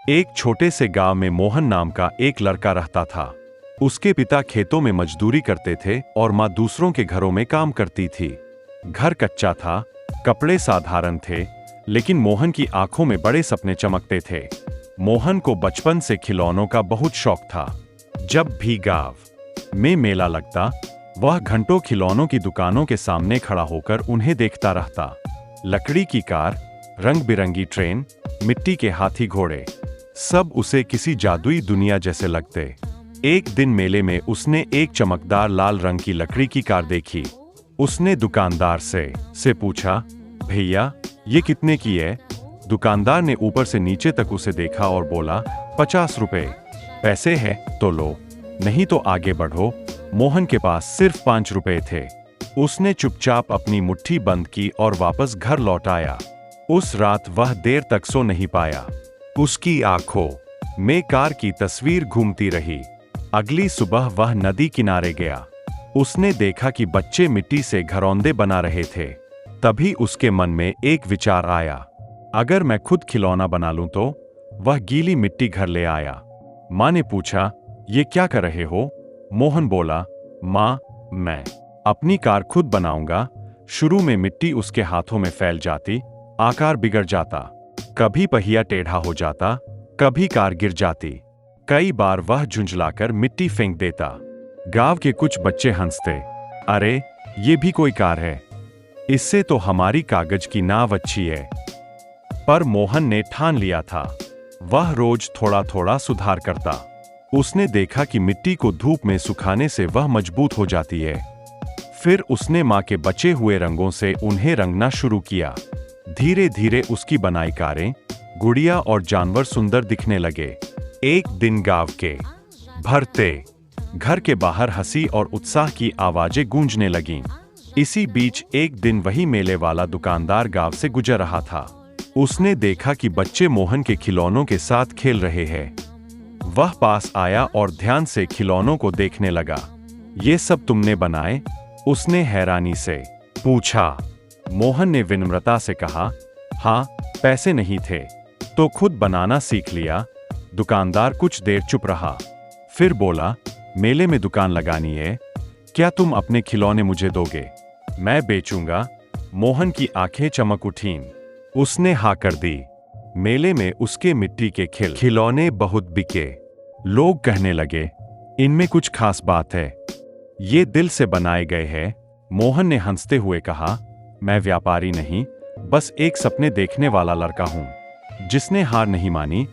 एक छोटे से गांव में मोहन नाम का एक लड़का रहता था। उसके पिता खेतों में मजदूरी करते थे और माँ दूसरों के घरों में काम करती थी। घर कच्चा था, कपड़े साधारण थे, लेकिन मोहन की आंखों में बड़े सपने चमकते थे। मोहन को बचपन से खिलौनों का बहुत शौक था। जब भी गांव में मेला लगता, वह घंटों खिलौनों की दुकानों के सामने खड़ा होकर उन्हें देखता रहता। लकड़ी की कार, रंग बिरंगी ट्रेन, मिट्टी के हाथी घोड़े, सब उसे किसी जादुई दुनिया जैसे लगते। एक दिन मेले में उसने एक चमकदार लाल रंग की लकड़ी की कार देखी। उसने दुकानदार से पूछा, भैया ये कितने की है? दुकानदार ने ऊपर से नीचे तक उसे देखा और बोला, 50 रुपए। पैसे है तो लो, नहीं तो आगे बढ़ो। मोहन के पास सिर्फ 5 रुपए थे। उसने चुपचाप अपनी मुट्ठी बंद की और वापस घर लौट आया। उस रात वह देर तक सो नहीं पाया। उसकी आंखों में कार की तस्वीर घूमती रही। अगली सुबह वह नदी किनारे गया। उसने देखा कि बच्चे मिट्टी से घरौंदे बना रहे थे। तभी उसके मन में एक विचार आया, अगर मैं खुद खिलौना बना लूं तो? वह गीली मिट्टी घर ले आया। माँ ने पूछा, ये क्या कर रहे हो? मोहन बोला, माँ मैं अपनी कार खुद बनाऊंगा। शुरू में मिट्टी उसके हाथों में फैल जाती, आकार बिगड़ जाता, कभी पहिया टेढ़ा हो जाता, कभी कार गिर जाती। कई बार वह झुंझलाकर मिट्टी फेंक देता। गांव के कुछ बच्चे हंसते, अरे ये भी कोई कार है, इससे तो हमारी कागज की नाव अच्छी है। पर मोहन ने ठान लिया था, वह रोज थोड़ा थोड़ा सुधार करता। उसने देखा कि मिट्टी को धूप में सुखाने से वह मजबूत हो जाती है। फिर उसने माँ के बचे हुए रंगों से उन्हें रंगना शुरू किया। धीरे धीरे उसकी बनाई कारें, गुड़िया और जानवर सुंदर दिखने लगे। एक दिन गांव के भरते घर के बाहर हंसी और उत्साह की आवाजें गूंजने लगीं। इसी बीच एक दिन वही मेले वाला दुकानदार गांव से गुजर रहा था। उसने देखा कि बच्चे मोहन के खिलौनों के साथ खेल रहे हैं। वह पास आया और ध्यान से खिलौनों को देखने लगा। ये सब तुमने बनाए? उसने हैरानी से पूछा। मोहन ने विनम्रता से कहा, हाँ, पैसे नहीं थे तो खुद बनाना सीख लिया। दुकानदार कुछ देर चुप रहा, फिर बोला, मेले में दुकान लगानी है, क्या तुम अपने खिलौने मुझे दोगे? मैं बेचूंगा। मोहन की आंखें चमक उठीं। उसने हाँ कर दी। मेले में उसके मिट्टी के खिलौने बहुत बिके। लोग कहने लगे, इनमें कुछ खास बात है, ये दिल से बनाए गए हैं। मोहन ने हंसते हुए कहा, मैं व्यापारी नहीं, बस एक सपने देखने वाला लड़का हूं, जिसने हार नहीं मानी